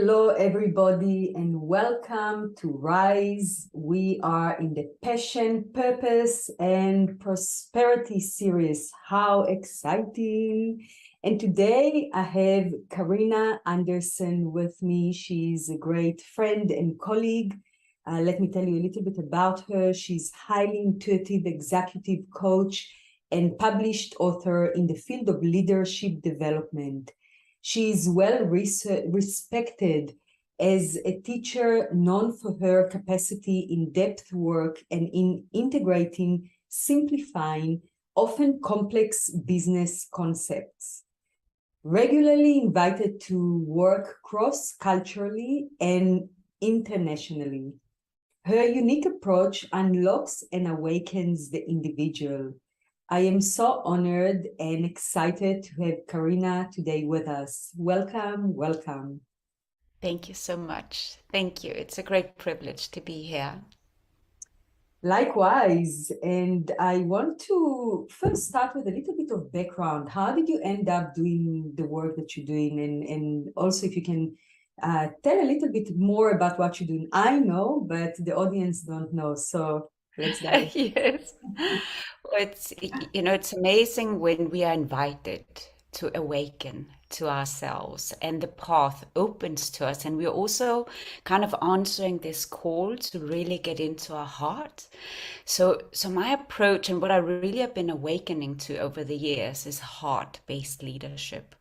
Hello, everybody, and welcome to Rise. We are in the Passion, Purpose, and Prosperity series. How exciting! And today I have Karina Anderson with me. She's a great friend and colleague. Let me tell you a little bit about her. She's highly intuitive executive coach and published author in the field of leadership development. She is well respected as a teacher, known for her capacity in depth work and in integrating, simplifying, often complex business concepts. Regularly invited to work cross-culturally and internationally. Her unique approach unlocks and awakens the individual. I am so honored and excited to have Karina today with us. Welcome, welcome. Thank you so much. Thank you. It's a great privilege to be here. Likewise, and I want to first start with a little bit of background. How did you end up doing the work that you're doing? And also if you can tell a little bit more about what you're doing. I know, but the audience don't know. So let's dive. Yes. Well, it's amazing when we are invited to awaken to ourselves and the path opens to us. And we're also kind of answering this call to really get into our heart. So my approach and what I really have been awakening to over the years is heart-based leadership.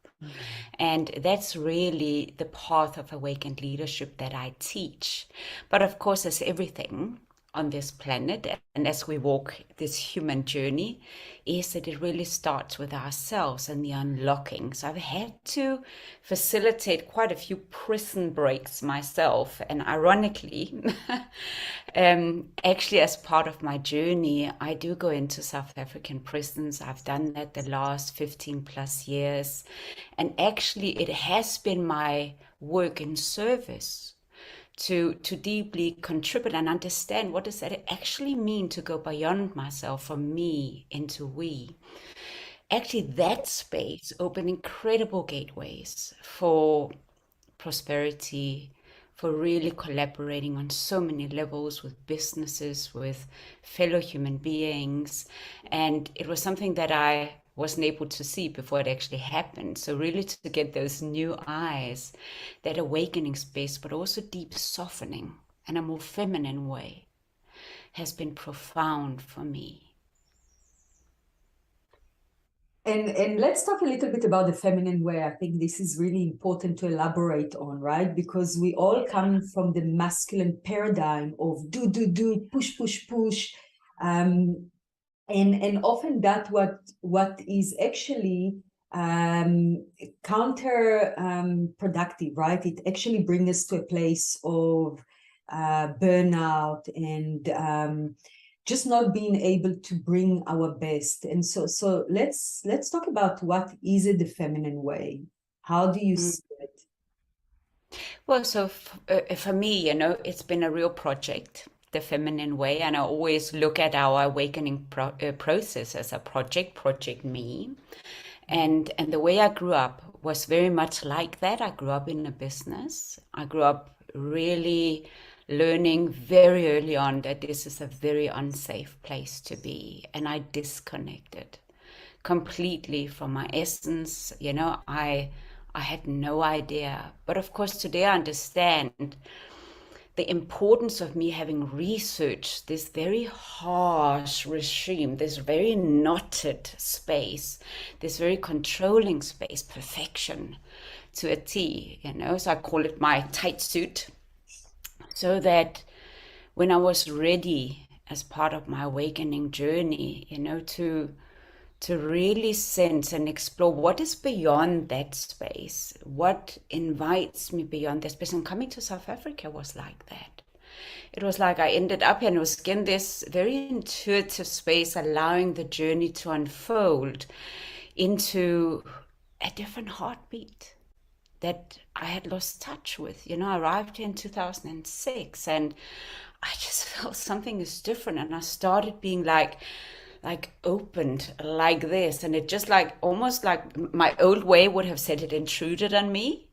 And that's really the path of awakened leadership that I teach. But of course, as everything on this planet, and as we walk this human journey, is that it really starts with ourselves and the unlocking. So I've had to facilitate quite a few prison breaks myself. And ironically, actually, as part of my journey, I do go into South African prisons. I've done that the last 15 plus years. And actually, it has been my work in service to deeply contribute and understand what does that actually mean to go beyond myself, from me into we. Actually, that space opened incredible gateways for prosperity, for really collaborating on so many levels with businesses, with fellow human beings. And it was something that I wasn't able to see before it actually happened. So really to get those new eyes, that awakening space, but also deep softening in a more feminine way, has been profound for me. And let's talk a little bit about the feminine way. I think this is really important to elaborate on, right? Because we all come from the masculine paradigm of do, push, push, push. And often that what is actually counter productive, right? It actually brings us to a place of burnout and just not being able to bring our best. And so let's talk about what is it the feminine way. How do you Mm. see it? Well, so for me, it's been a real project, the feminine way, and I always look at our awakening process as a project me. And the way I grew up was very much like that. I grew up in a business. I grew up really learning very early on that this is a very unsafe place to be, and I disconnected completely from my essence. I had no idea. But of course, today I understand the importance of me having researched this very harsh regime, this very knotted space, this very controlling space, perfection to a T. So I call it my tight suit, so that when I was ready as part of my awakening journey, to really sense and explore what is beyond that space, what invites me beyond that space. And coming to South Africa was like that. It was like I ended up and was in this very intuitive space, allowing the journey to unfold into a different heartbeat that I had lost touch with. I arrived here in 2006 and I just felt something is different. And I started being like opened like this, and it just like almost like my old way would have said it intruded on me.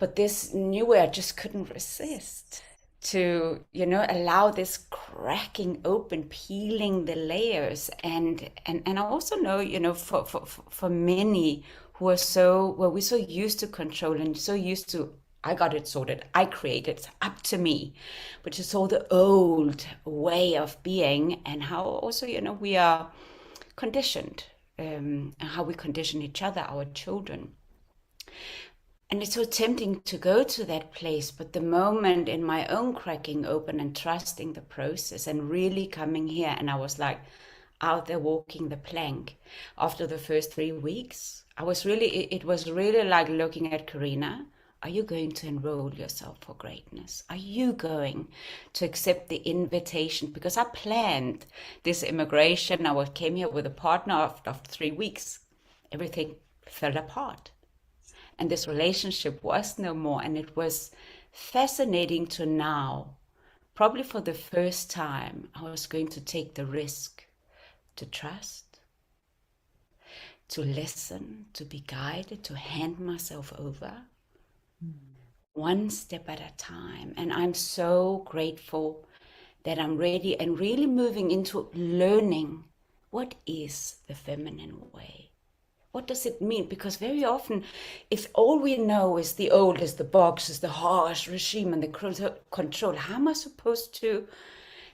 But this new way, I just couldn't resist to, allow this cracking open, peeling the layers. And I also know, for many who are so, well, we're so used to control and so used to, I got it sorted, I created, it's up to me, which is all the old way of being, and how also, we are conditioned, and how we condition each other, our children. And it's so tempting to go to that place, but the moment in my own cracking open and trusting the process and really coming here, and I was like out there walking the plank after the first 3 weeks. It was really like looking at Karina. Are you going to enroll yourself for greatness? Are you going to accept the invitation? Because I planned this immigration. Came here with a partner after 3 weeks. Everything fell apart. And this relationship was no more. And it was fascinating to now, probably for the first time, I was going to take the risk to trust, to listen, to be guided, to hand myself over, one step at a time. And I'm so grateful that I'm ready and really moving into learning what is the feminine way. What does it mean? Because very often, if all we know is the old, is the box, is the harsh regime and the control, how am I supposed to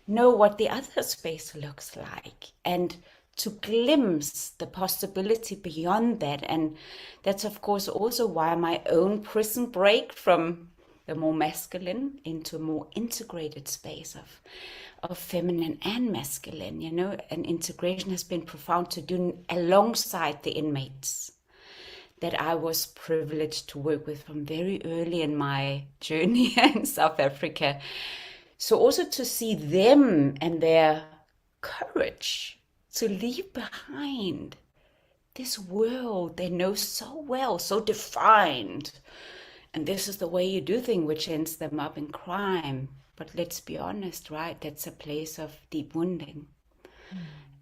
know what the other space looks like? And to glimpse the possibility beyond that. And that's, of course, also why my own prison break from the more masculine into a more integrated space of feminine and masculine, and integration has been profound to do alongside the inmates that I was privileged to work with from very early in my journey in South Africa. So also to see them and their courage to leave behind this world they know so well, so defined. And this is the way you do things, which ends them up in crime. But let's be honest, right? That's a place of deep wounding.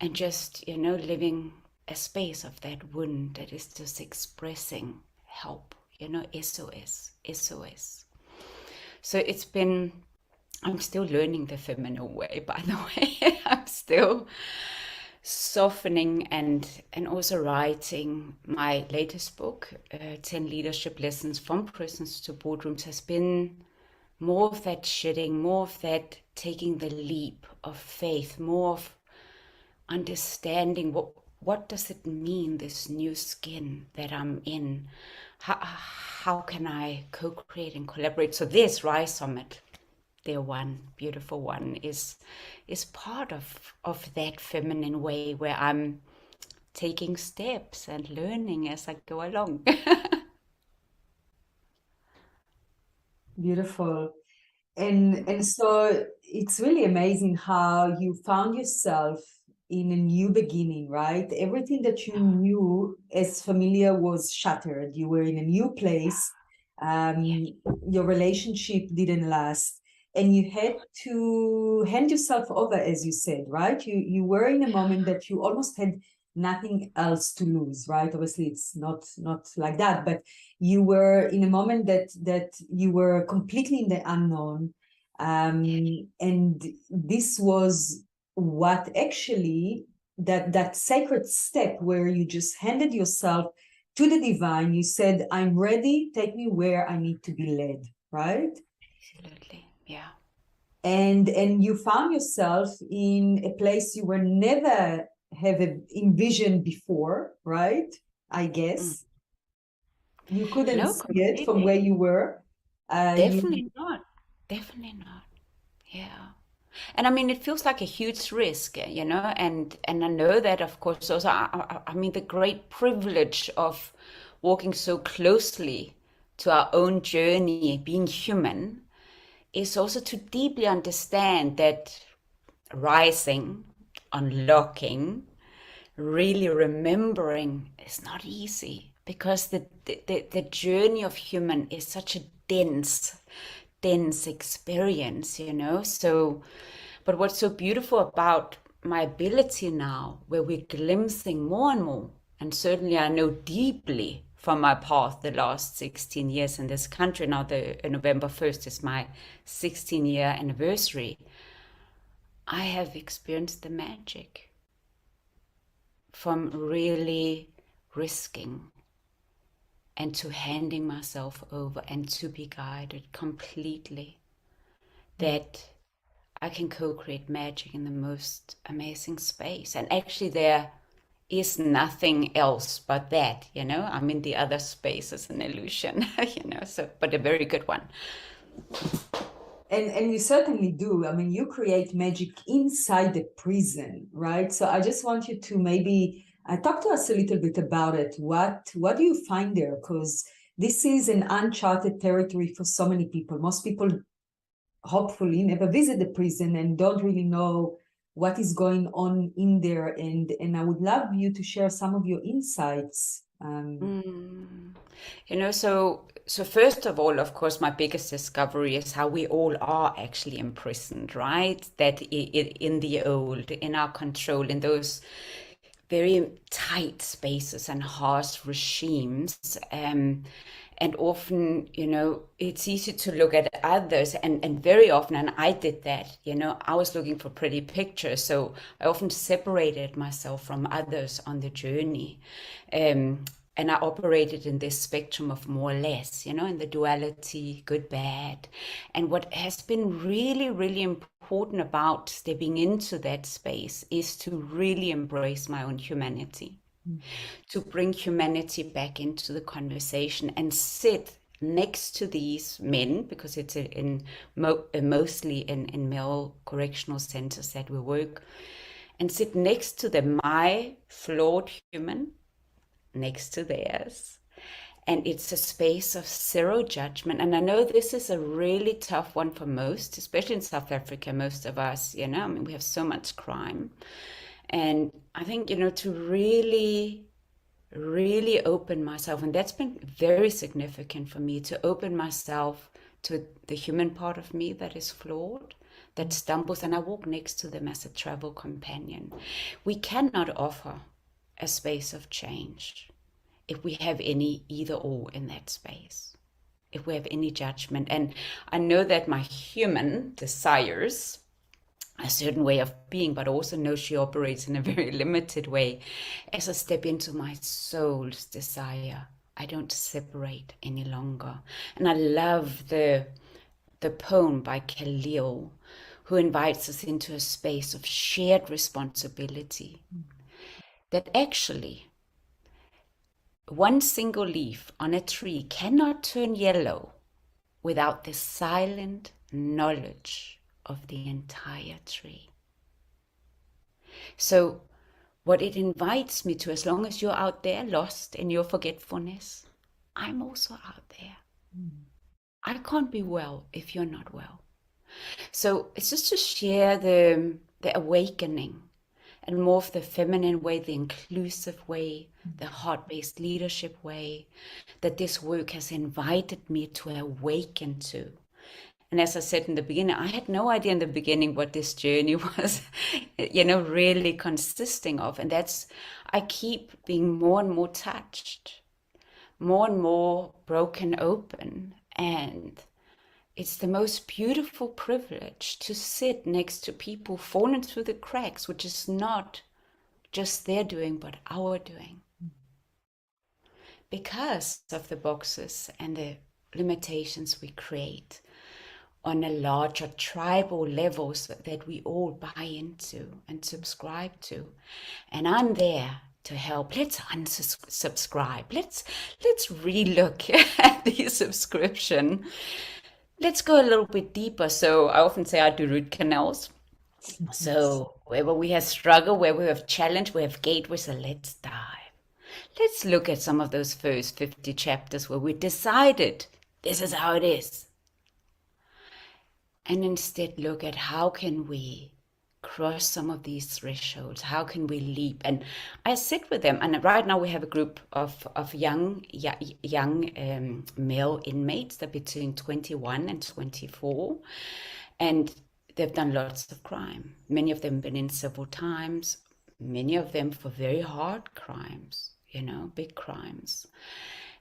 And just, living a space of that wound that is just expressing help, SOS, SOS. So I'm still learning the feminine way, by the way. I'm still softening and also writing my latest book, 10 Leadership Lessons from Prisons to Boardrooms, has been more of that shedding, more of that taking the leap of faith, more of understanding what does it mean, this new skin that I'm in? How can I co-create and collaborate? So this Rise Summit, their one beautiful one, is part of that feminine way where I'm taking steps and learning as I go along. Beautiful. And so it's really amazing how you found yourself in a new beginning, right? Everything that you knew as familiar was shattered. You were in a new place. Your relationship didn't last, and you had to hand yourself over, as you said, right? You were in a moment that you almost had nothing else to lose, right? Obviously, it's not like that, but you were in a moment that you were completely in the unknown, and this was what actually that sacred step where you just handed yourself to the divine. You said, I'm ready, take me where I need to be led, right? Absolutely, yeah. And you found yourself in a place you were never have envisioned before, right? I guess you couldn't No, see it from where completely. you were. Definitely not. Definitely not. Yeah. And I mean, it feels like a huge risk, and I know that, of course, also, I mean, the great privilege of walking so closely to our own journey, being human, is also to deeply understand that rising, unlocking, really remembering is not easy, because the journey of human is such a dense experience, so but what's so beautiful about my ability now, where we're glimpsing more and more, and certainly I know deeply from my path the last 16 years in this country. Now, the November 1st is my 16-year anniversary. I have experienced the magic from really risking and to handing myself over and to be guided completely, that I can co-create magic in the most amazing space. And actually there is nothing else but that, I mean, the other space is an illusion, so, but a very good one. And you certainly do. I mean, you create magic inside the prison, right? So I just want you to maybe talk to us a little bit about it. What do you find there? Because this is an uncharted territory for so many people. Most people hopefully never visit the prison and don't really know what is going on in there. And I would love you to share some of your insights. So first of all, of course, my biggest discovery is how we all are actually imprisoned, right? That in the old, in our control, in those very tight spaces and harsh regimes. And often, it's easy to look at others, and very often, and I did that, I was looking for pretty pictures. So I often separated myself from others on the journey. And I operated in this spectrum of more or less, in the duality, good, bad. And what has been really, really important about stepping into that space is to really embrace my own humanity, to bring humanity back into the conversation and sit next to these men, because it's mostly in male correctional centers that we work, and sit next to them, my flawed human, next to theirs. And it's a space of zero judgment. And I know this is a really tough one for most, especially in South Africa, most of us, I mean, we have so much crime. And I think, to really, really open myself, and that's been very significant for me, to open myself to the human part of me that is flawed, that stumbles, and I walk next to them as a travel companion. We cannot offer a space of change if we have any either or in that space, if we have any judgment. And I know that my human desires a certain way of being, but also know she operates in a very limited way. As I step into my soul's desire, I don't separate any longer. And I love the poem by Khalil, who invites us into a space of shared responsibility. That actually one single leaf on a tree cannot turn yellow without the silent knowledge of the entire tree. So what it invites me to, as long as you're out there lost in your forgetfulness, I'm also out there. I can't be well if you're not well. So it's just to share the awakening, and more of the feminine way, the inclusive way, the heart-based leadership way, that this work has invited me to awaken to. And as I said in the beginning, I had no idea in the beginning what this journey was, really consisting of. And that's, I keep being more and more touched, more and more broken open. And it's the most beautiful privilege to sit next to people falling through the cracks, which is not just their doing, but our doing. Because of the boxes and the limitations we create on a larger tribal levels that we all buy into and subscribe to. And I'm there to help. Let's unsubscribe. Let's relook at the subscription. Let's go a little bit deeper. So I often say I do root canals. So wherever we have struggle, where we have challenge, we have gateways, so let's dive. Let's look at some of those first 50 chapters where we decided this is how it is. And instead look at how can we cross some of these thresholds? How can we leap? And I sit with them. And right now we have a group of young male inmates. They're between 21 and 24. And they've done lots of crime. Many of them have been in several times. Many of them for very hard crimes, big crimes.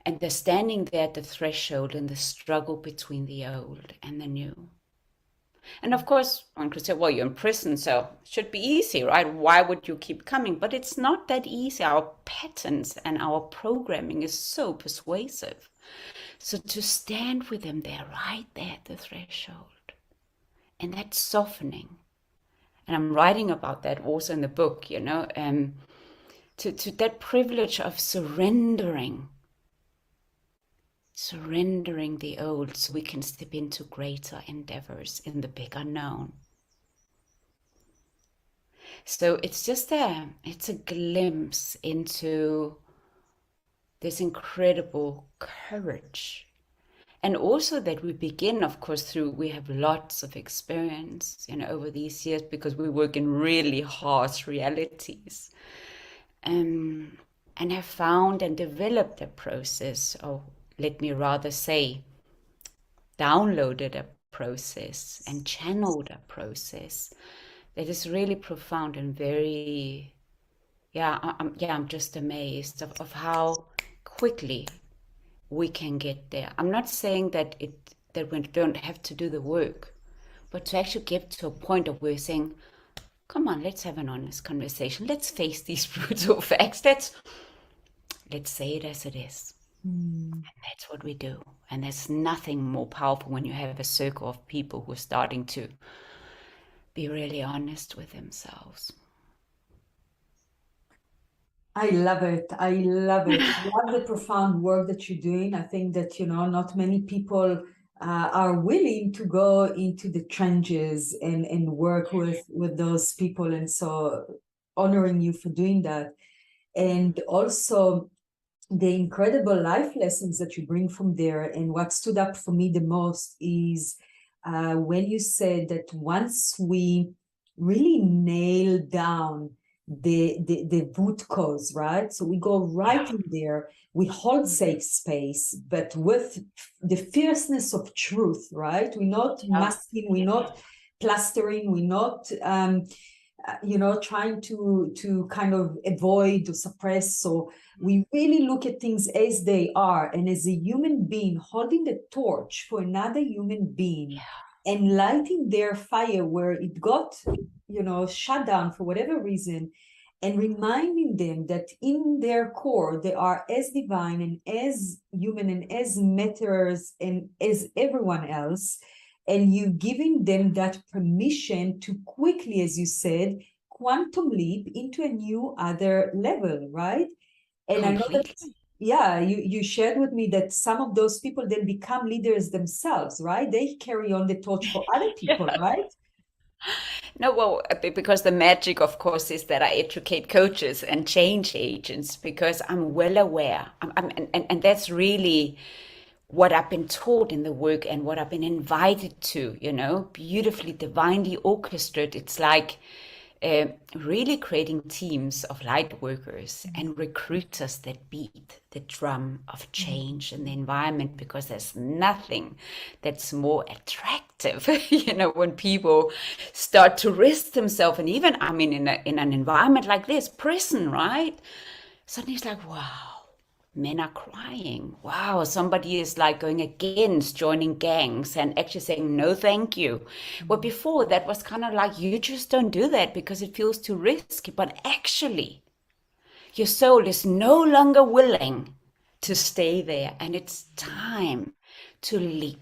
And they're standing there at the threshold in the struggle between the old and the new. And of course, one could say, well, you're in prison, so it should be easy, right? Why would you keep coming? But it's not that easy. Our patterns and our programming is so persuasive. So to stand with them there, right there at the threshold, and that softening. And I'm writing about that also in the book, to that privilege of surrendering the old so we can step into greater endeavors in the big unknown. So it's a glimpse into this incredible courage. And also that we begin, of course, we have lots of experience, over these years because we work in really harsh realities. And have found and developed a process, or let me rather say, downloaded a process and channeled a process that is really profound and very, I'm just amazed of how quickly we can get there. I'm not saying that we don't have to do the work, but to actually get to a point of where we're saying, come on, let's have an honest conversation. Let's face these brutal facts. Let's say it as it is. And that's what we do. And there's nothing more powerful when you have a circle of people who are starting to be really honest with themselves. I love it. I love it. I love the profound work that you're doing. I think that, not many people are willing to go into the trenches and work with those people. And so honoring you for doing that. And also the incredible life lessons that you bring from there. And what stood up for me the most is when you said that once we really nail down the root cause, right? So we go right in there, we hold safe space, but with the fierceness of truth, right? We're not masking, we're not plastering, we're not trying to kind of avoid or suppress. So we really look at things as they are, and as a human being holding the torch for another human being and lighting their fire where it got shut down for whatever reason, and reminding them that in their core they are as divine and as human and as matters and as everyone else. And you giving them that permission to quickly, as you said, quantum leap into a new other level, right? And I know that, you shared with me that some of those people then become leaders themselves, right? They carry on the torch for other people, right? No, well, because the magic, of course, is that I educate coaches and change agents because I'm well aware. And that's really what I've been taught in the work and what I've been invited to, beautifully, divinely orchestrated. It's like really creating teams of light workers and recruiters that beat the drum of change in the environment, because there's nothing that's more attractive, when people start to risk themselves. And even, I mean, in an environment like this, prison, right? Suddenly it's like, wow. Men are crying. Wow, somebody is like going against joining gangs and actually saying, no, thank you. Well, before that was kind of like, you just don't do that because it feels too risky. But actually, your soul is no longer willing to stay there. And it's time to leap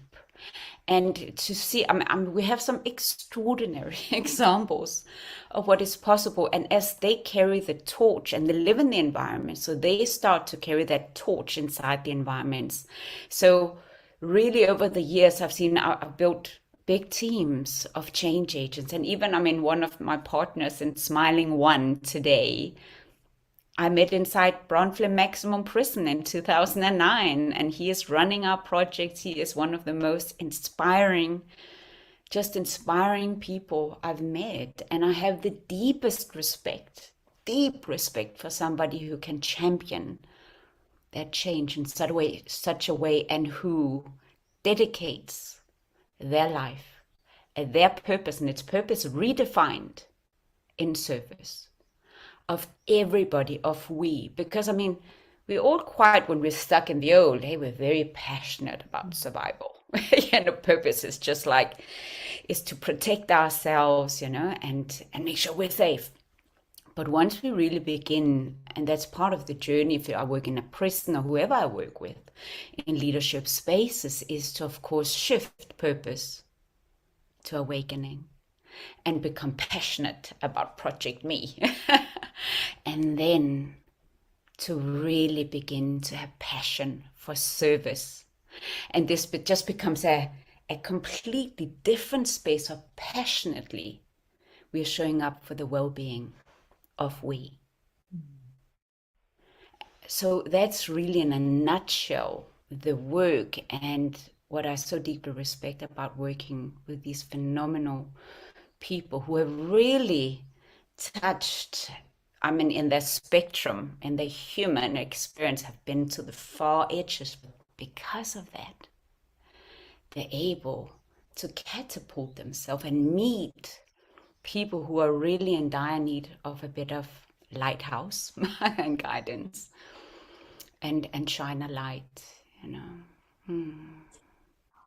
and to see. We have some extraordinary examples of what is possible. And as they carry the torch and they live in the environment, so they start to carry that torch inside the environments. So really over the years, I've built big teams of change agents. And even, one of my partners in Smiling One today, I met inside Brownsville Maximum Prison in 2009, and he is running our projects. He is one of the most inspiring people I've met. And I have the deep respect for somebody who can champion that change in such a way, and who dedicates their life and their purpose, and its purpose redefined in service of everybody, of we. Because we all quite, when we're stuck in the old, hey, we're very passionate about survival. Purpose is just like, is to protect ourselves, and make sure we're safe. But once we really begin, and that's part of the journey, if I work in a prison or whoever I work with in leadership spaces, is to, of course, shift purpose to awakening and become passionate about Project Me. And then to really begin to have passion for service. And this just becomes a completely different space of passionately we are showing up for the well-being of we. So that's really in a nutshell the work and what I so deeply respect about working with these phenomenal people who have really touched, I mean, in their spectrum and their human experience have been to the far edges. Because of that, they're able to catapult themselves and meet people who are really in dire need of a bit of lighthouse and guidance and shine a light, you know.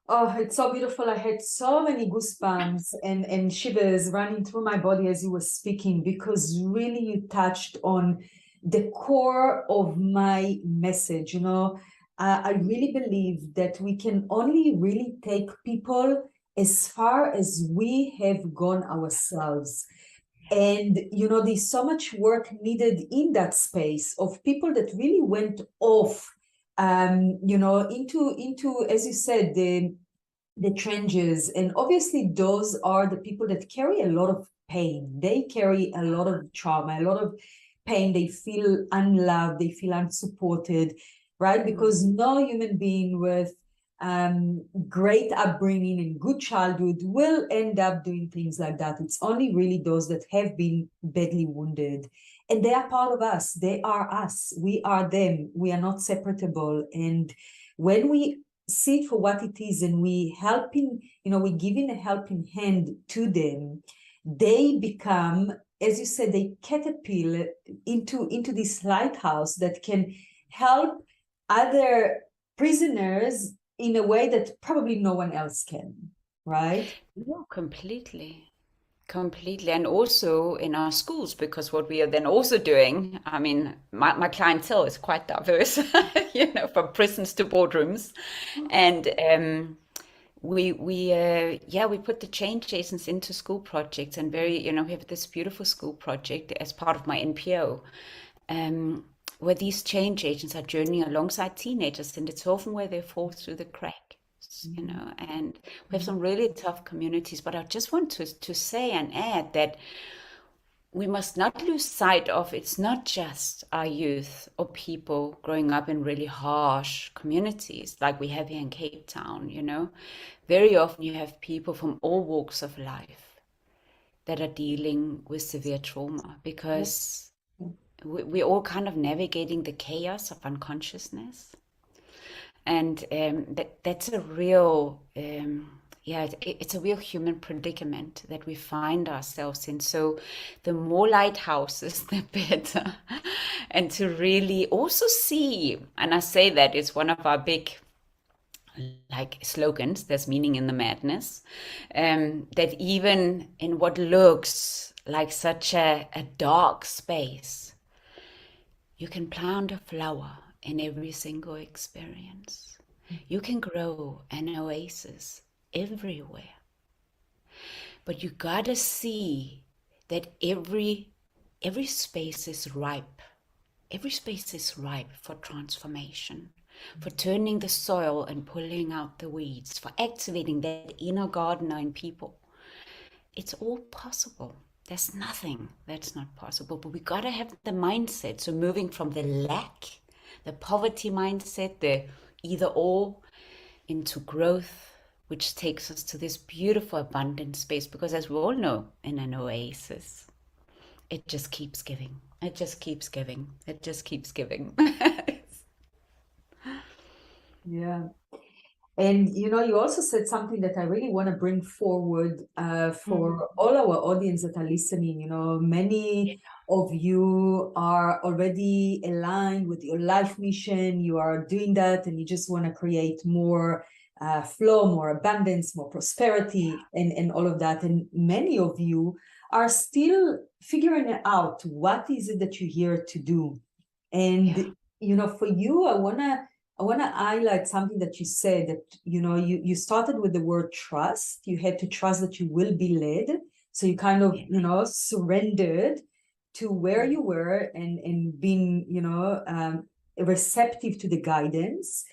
Oh, it's so beautiful. I had so many goosebumps and shivers running through my body as you were speaking, because really you touched on the core of my message. I really believe that we can only really take people as far as we have gone ourselves. And, there's so much work needed in that space of people that really went off, into, as you said, the trenches. And obviously those are the people that carry a lot of pain. They carry a lot of trauma, a lot of pain. They feel unloved, they feel unsupported, right? Because no human being with great upbringing and good childhood will end up doing things like that. It's only really those that have been badly wounded, and they are part of us. They are us, we are them. We are not separable. And when we see it for what it is, and we helping, we giving a helping hand to them, they become, as you said, they caterpillar into this lighthouse that can help other prisoners in a way that probably no one else can, right? No, completely. Completely. And also in our schools, because what we are then also doing, I mean, my clientele is quite diverse, from prisons to boardrooms. And we put the change agents into school projects, and we have this beautiful school project as part of my NPO, where these change agents are journeying alongside teenagers, and it's often where they fall through the cracks. And we have some really tough communities. But I just want to say and add that we must not lose sight of, it's not just our youth or people growing up in really harsh communities like we have here in Cape Town. Very often you have people from all walks of life that are dealing with severe trauma, because we're all kind of navigating the chaos of unconsciousness. And that's a real, it's a real human predicament that we find ourselves in. So the more lighthouses, the better. And to really also see, and I say that it's one of our big like slogans, there's meaning in the madness, that even in what looks like such a dark space, you can plant a flower in every single experience. You can grow an oasis everywhere. But you gotta see that every space is ripe. Every space is ripe for transformation, for turning the soil and pulling out the weeds, for activating that inner gardener in people. It's all possible. There's nothing that's not possible, but we gotta have the mindset. So moving from the lack, the poverty mindset, the either or, into growth, which takes us to this beautiful abundant space. Because as we all know, in an oasis, it just keeps giving. It just keeps giving. It just keeps giving. Yeah. And you also said something that I really want to bring forward for all our audience that are listening. Many of you are already aligned with your life mission. You are doing that, and you just want to create more flow, more abundance, more prosperity, and all of that. And many of you are still figuring out what is it that you're here to do. And for you, I wanna highlight something that you said, that you started with the word trust. You had to trust that you will be led. So you kind of surrendered to where you were, and being receptive to the guidance.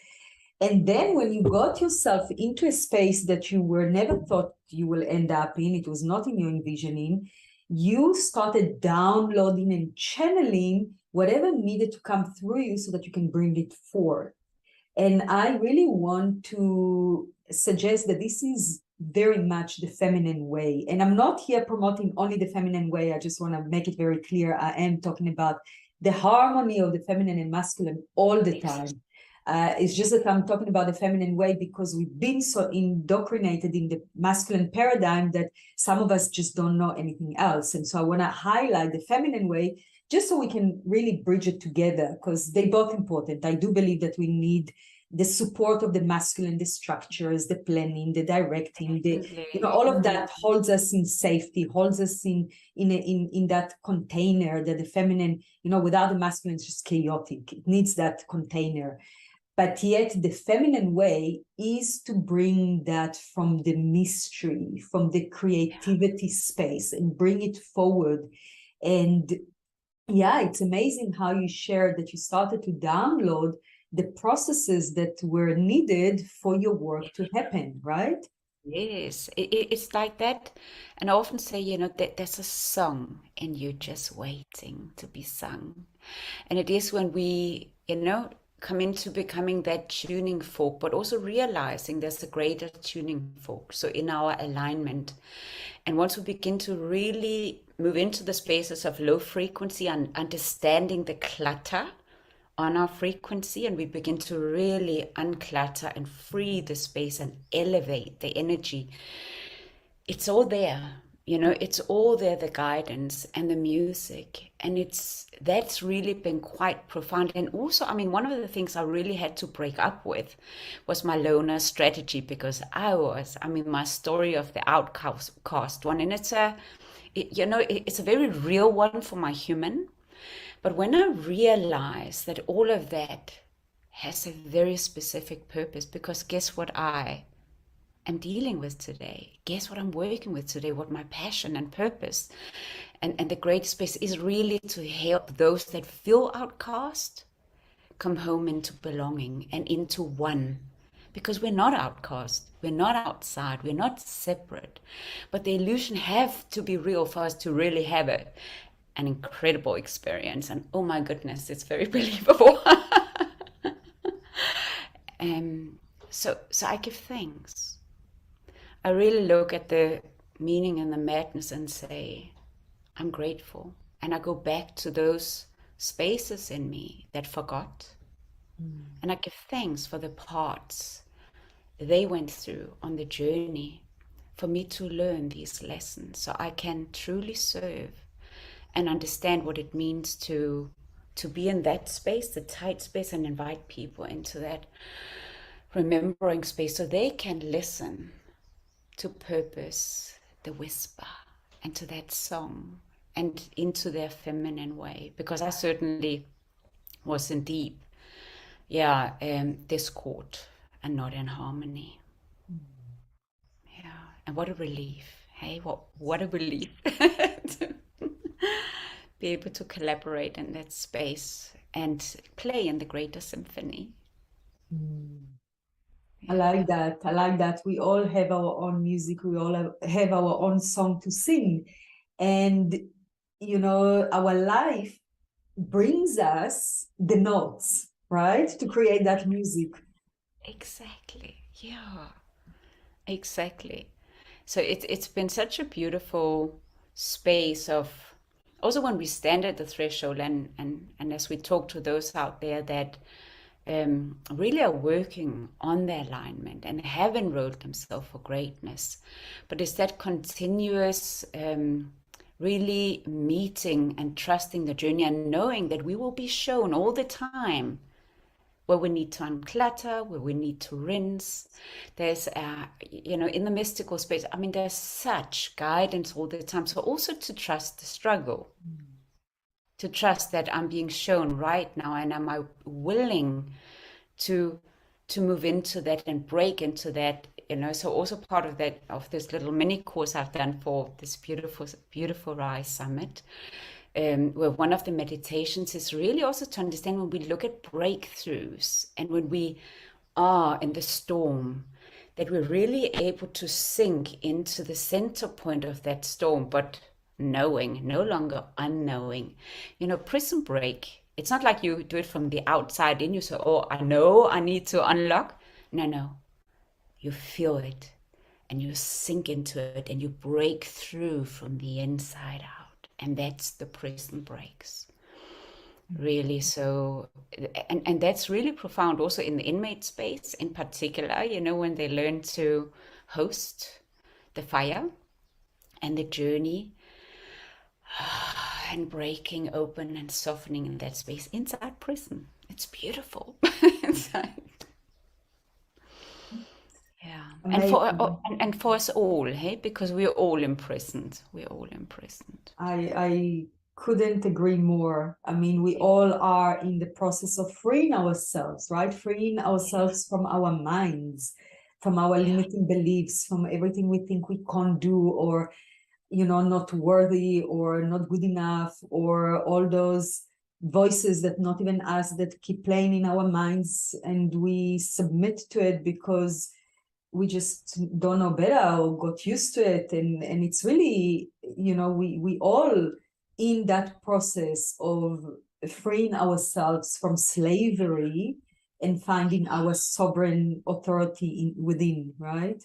And then when you got yourself into a space that you were never thought you will end up in, it was not in your envisioning, you started downloading and channeling whatever needed to come through you so that you can bring it forward. And I really want to suggest that this is very much the feminine way. And I'm not here promoting only the feminine way. I just want to make it very clear. I am talking about the harmony of the feminine and masculine all the time. It's just that I'm talking about the feminine way because we've been so indoctrinated in the masculine paradigm that some of us just don't know anything else. And so I want to highlight the feminine way just so we can really bridge it together, because they're both important. I do believe that we need the support of the masculine, the structures, the planning, the directing, all of that holds us in safety, holds us in that container that the feminine, without the masculine, it's just chaotic. It needs that container. But yet the feminine way is to bring that from the mystery, from the creativity space, and bring it forward. And it's amazing how you shared that you started to download the processes that were needed for your work to happen, right? Yes, it's like that. And I often say, that there's a song and you're just waiting to be sung. And it is when we, come into becoming that tuning fork, but also realizing there's a greater tuning fork. So in our alignment. And once we begin to really move into the spaces of low frequency and understanding the clutter on our frequency, and we begin to really unclutter and free the space and elevate the energy, it's all there. It's all there, the guidance and the music. And that's really been quite profound. And also, one of the things I really had to break up with was my loner strategy, because my story of the outcast one. And it's a very real one for my human. But when I realized that all of that has a very specific purpose, because guess what I am dealing with today? Guess what I'm working with today? What my passion and purpose and the great space is really to help those that feel outcast come home into belonging and into one. Because we're not outcast, we're not outside, we're not separate. But the illusion have to be real for us to really have an incredible experience. And oh my goodness, it's very believable. So I give thanks. I really look at the meaning and the madness and say, I'm grateful. And I go back to those spaces in me that forgot. And I give thanks for the parts they went through on the journey for me to learn these lessons so I can truly serve and understand what it means to be in that space, the tight space, and invite people into that remembering space so they can listen to purpose, the whisper, and to that song, and into their feminine way. Because I certainly was in deep, discord and not in harmony. Yeah, and what a relief. Hey, what a relief to be able to collaborate in that space and play in the greater symphony. I like that. I like that. We all have our own music. We all have our own song to sing. And, our life brings us the notes, right? To create that music. Exactly. Yeah, exactly. So it's been such a beautiful space of also when we stand at the threshold and as we talk to those out there that really are working on their alignment and have enrolled themselves for greatness. But it's that continuous, really meeting and trusting the journey and knowing that we will be shown all the time where we need to unclutter, where we need to rinse. There's, in the mystical space, I mean, there's such guidance all the time. So also to trust the struggle, to trust that I'm being shown right now, and am I willing to move into that and break into that, so also part of that, of this little mini course I've done for this beautiful Rise Summit, where one of the meditations is really also to understand when we look at breakthroughs and when we are in the storm, that we're really able to sink into the center point of that storm, but knowing, no longer unknowing. Prison break, it's not like you do it from the outside in. You say, oh, I know I need to unlock. No, you feel it and you sink into it and you break through from the inside out. And that's the prison breaks. Really. So, and that's really profound also in the inmate space in particular, when they learn to host the fire and the journey and breaking open and softening in that space inside prison. It's beautiful. Inside. Yeah. And for us all, hey, because we're all imprisoned. We're all imprisoned. I couldn't agree more. I mean, we all are in the process of freeing ourselves, right? Freeing ourselves from our minds, from our limiting beliefs, from everything we think we can't do, or not worthy or not good enough, or all those voices that not even us that keep playing in our minds, and we submit to it because we just don't know better or got used to it. And it's really, we all in that process of freeing ourselves from slavery and finding our sovereign authority within, right?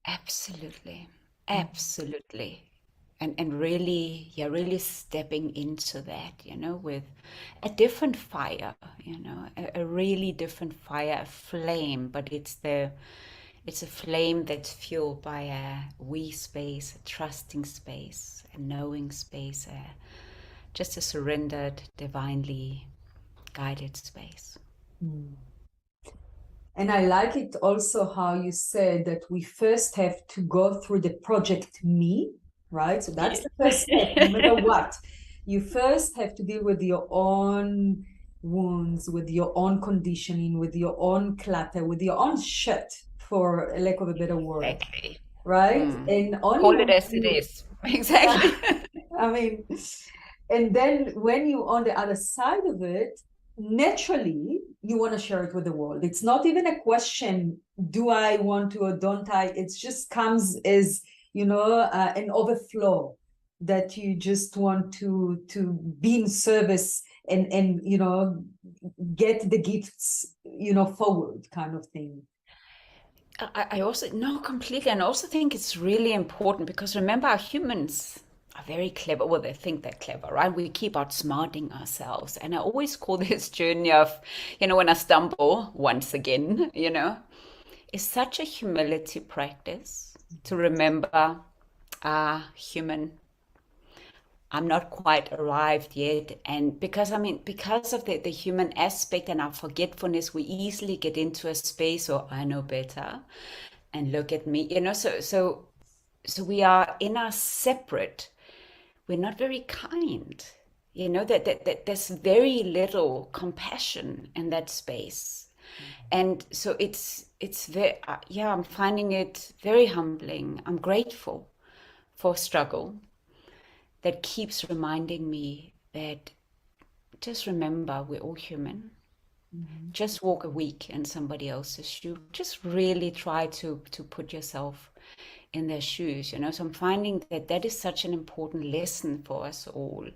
Absolutely. Absolutely. And really, really stepping into that, with a different fire, a really different fire, a flame, but it's a flame that's fueled by a we space, a trusting space, a knowing space, just a surrendered, divinely guided space. And I like it also how you said that we first have to go through the project me, right? So that's the first step, no matter what. You first have to deal with your own wounds, with your own conditioning, with your own clutter, with your own shit, for a lack of a better word. Exactly. Right? And only Call it when as it is. Exactly. I mean, and then when you're on the other side of it, naturally you want to share it with the world. It's not even a question, do I want to or don't I? It just comes as, an overflow that you just want to be in service and get the gifts, forward, kind of thing. I also, no, completely. And I also think it's really important because remember, our humans are very clever. Well, they think they're clever, right? We keep outsmarting ourselves. And I always call this journey of, when I stumble once again, is such a humility practice to remember, human, I'm not quite arrived yet. And because of the human aspect and our forgetfulness, we easily get into a space, or I know better, and look at me, so we are in our separate, we're not very kind, that there's very little compassion in that space. And so it's very, I'm finding it very humbling. I'm grateful for struggle that keeps reminding me that just remember we're all human. Just walk a week in somebody else's shoe. Just really try to put yourself in their shoes, So I'm finding that is such an important lesson for us all,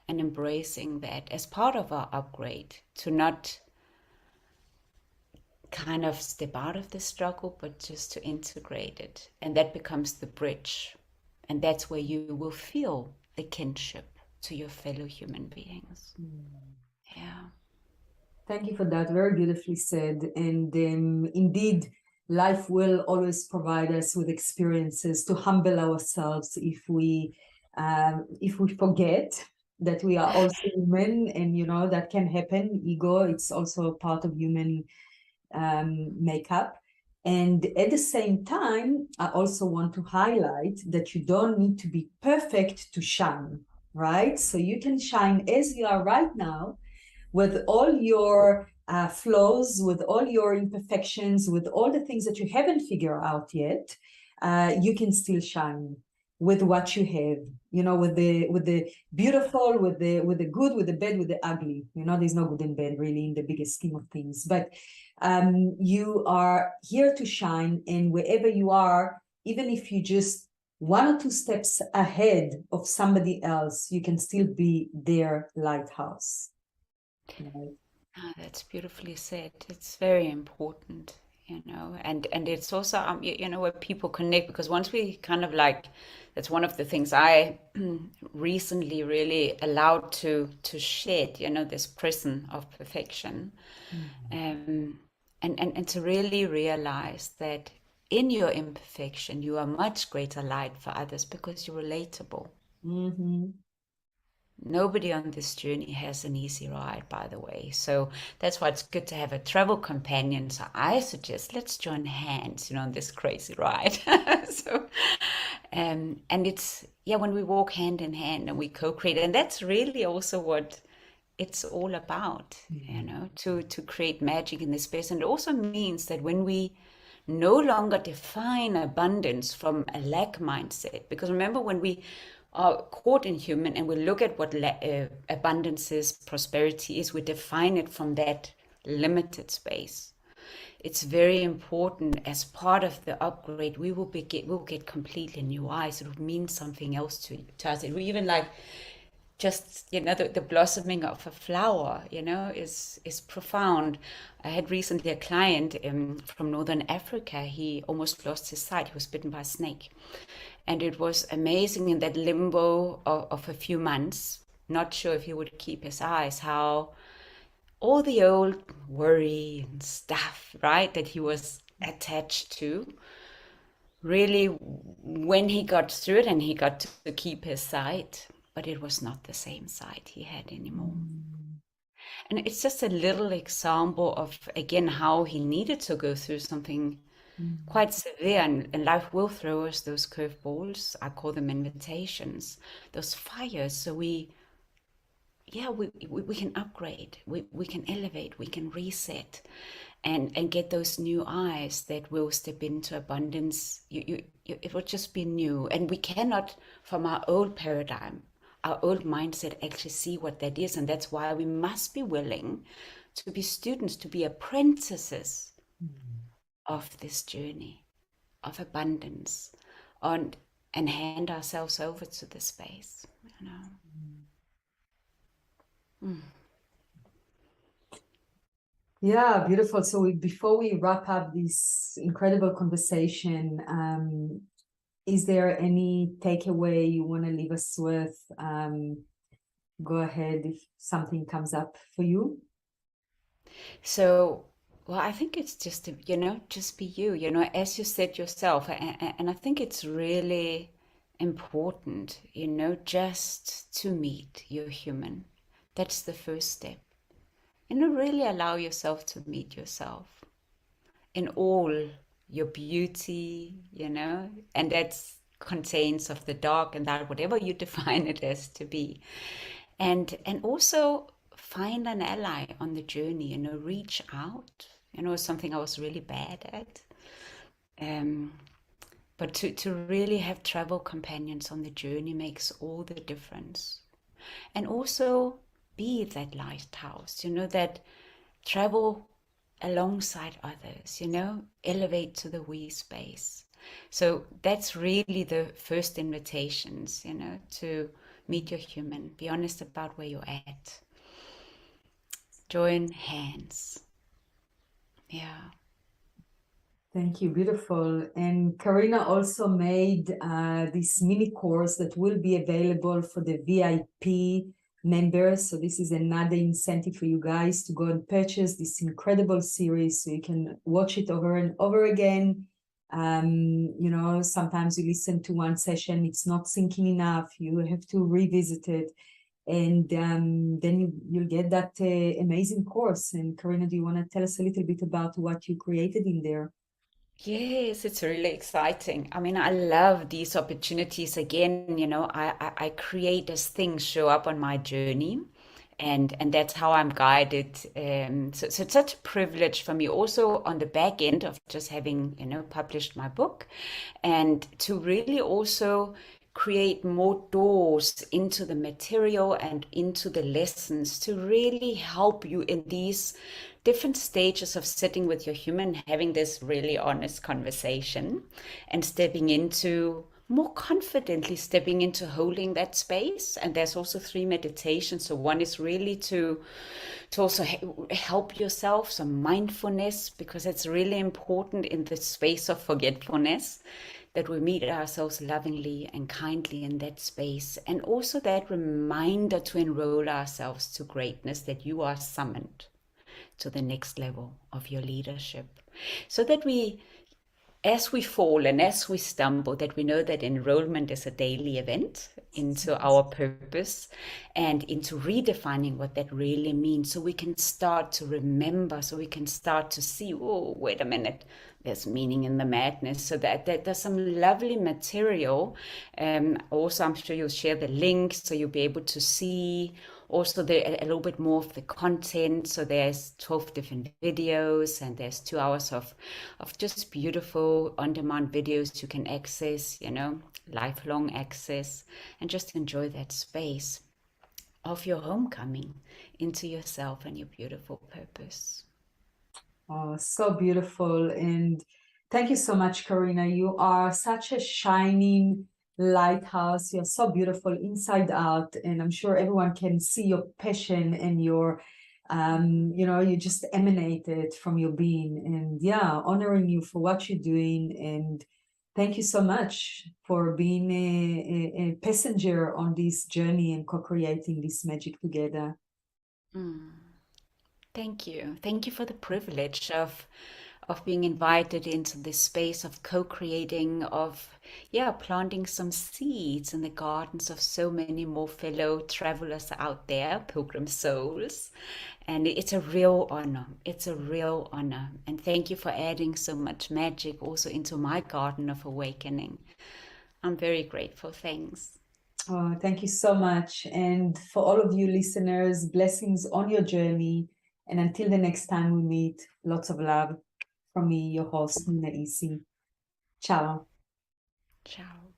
and embracing that as part of our upgrade, to not kind of step out of the struggle, but just to integrate it. And that becomes the bridge. And that's where you will feel the kinship to your fellow human beings. Yeah. Thank you for that. Very beautifully said. And indeed, life will always provide us with experiences to humble ourselves if we forget that we are also human, and that can happen. Ego, it's also part of human makeup. And at the same time, I also want to highlight that you don't need to be perfect to shine, right? So you can shine as you are right now, with all your flaws, with all your imperfections, with all the things that you haven't figured out yet. You can still shine with what you have, with the beautiful, with the good, with the bad, with the ugly. There's no good and bad really in the biggest scheme of things, but you are here to shine, and wherever you are, even if you just one or two steps ahead of somebody else, you can still be their lighthouse. Right. Ah, that's beautifully said. It's very important, and it's also where people connect, because once we kind of like, that's one of the things I recently really allowed to shed, this prison of perfection, um, and to really realize that in your imperfection you are much greater light for others because you're relatable. Mm-hmm. Nobody on this journey has an easy ride, by the way. So that's why it's good to have a travel companion. So I suggest let's join hands, on this crazy ride. So, and it's, yeah, when we walk hand in hand and we co-create, and that's really also what it's all about, to create magic in this space. And it also means that when we no longer define abundance from a lack mindset, because remember, when we are caught in human and we look at what abundance is, prosperity is, we define it from that limited space. It's very important, as part of the upgrade, we'll get completely new eyes. It will mean something else to us. It will even like just, the blossoming of a flower, is profound. I had recently a client from Northern Africa. He almost lost his sight. He was bitten by a snake. And it was amazing in that limbo of a few months, not sure if he would keep his eyes, how all the old worry and stuff, right, that he was attached to, really, when he got through it and he got to keep his sight, but it was not the same sight he had anymore. And it's just a little example of, again, how he needed to go through something quite severe, and life will throw us those curveballs. I call them invitations, those fires. So we can upgrade, we can elevate, we can reset, and get those new eyes that will step into abundance. It will just be new, and we cannot, from our old paradigm, our old mindset, actually see what that is. And that's why we must be willing to be students, to be apprentices of this journey of abundance, and hand ourselves over to the space, Yeah, beautiful. So before we wrap up this incredible conversation, is there any takeaway you want to leave us with? Go ahead if something comes up for you. So, well, I think it's just just be you, as you said yourself. And I think it's really important, just to meet your human. That's the first step. Really allow yourself to meet yourself in all your beauty, and that's contains of the dark and that, whatever you define it as to be. And also find an ally on the journey, reach out, something I was really bad at. But to really have travel companions on the journey makes all the difference. And also be that lighthouse, that travel alongside others, elevate to the we space. So that's really the first invitations, to meet your human, be honest about where you're at, join hands. Yeah. Thank you, beautiful. And Karina also made this mini course that will be available for the VIP members. So this is another incentive for you guys to go and purchase this incredible series so you can watch it over and over again. You know, sometimes you listen to one session, it's not sinking enough, you have to revisit it. And then you'll get that amazing course. And Karina, do you want to tell us a little bit about what you created in there? Yes, it's really exciting. I mean, I love these opportunities. Again, I create as things show up on my journey, and that's how I'm guided. So it's such a privilege for me also on the back end of just having, published my book, and to really also create more doors into the material and into the lessons to really help you in these different stages of sitting with your human, having this really honest conversation and stepping into more confidently stepping into holding that space. And there's also 3 meditations. So one is really to also help yourself, some mindfulness, because it's really important in the space of forgetfulness that we meet ourselves lovingly and kindly in that space. And also that reminder to enroll ourselves to greatness, that you are summoned to the next level of your leadership. So that we, as we fall and as we stumble, that we know that enrollment is a daily event into our purpose and into redefining what that really means, so we can start to remember, so we can start to see, oh, wait a minute, there's meaning in the madness. So that there's some lovely material. Also, I'm sure you'll share the link so you'll be able to see also a little bit more of the content. So there's 12 different videos, and there's 2 hours of just beautiful on-demand videos you can access, lifelong access, and just enjoy that space of your homecoming into yourself and your beautiful purpose. Oh, so beautiful. And thank you so much, Karina. You are such a shining lighthouse. You're so beautiful inside out. And I'm sure everyone can see your passion and your, you just emanate it from your being. And yeah, honoring you for what you're doing. And thank you so much for being a passenger on this journey and co-creating this magic together. Mm. Thank you. Thank you for the privilege of being invited into this space of co-creating, of planting some seeds in the gardens of so many more fellow travelers out there, pilgrim souls. And it's a real honor. It's a real honor. And thank you for adding so much magic also into my garden of awakening. I'm very grateful. Thanks. Oh, thank you so much. And for all of you listeners, blessings on your journey. And until the next time we meet, lots of love from me, your host, Nina Isi. Ciao. Ciao.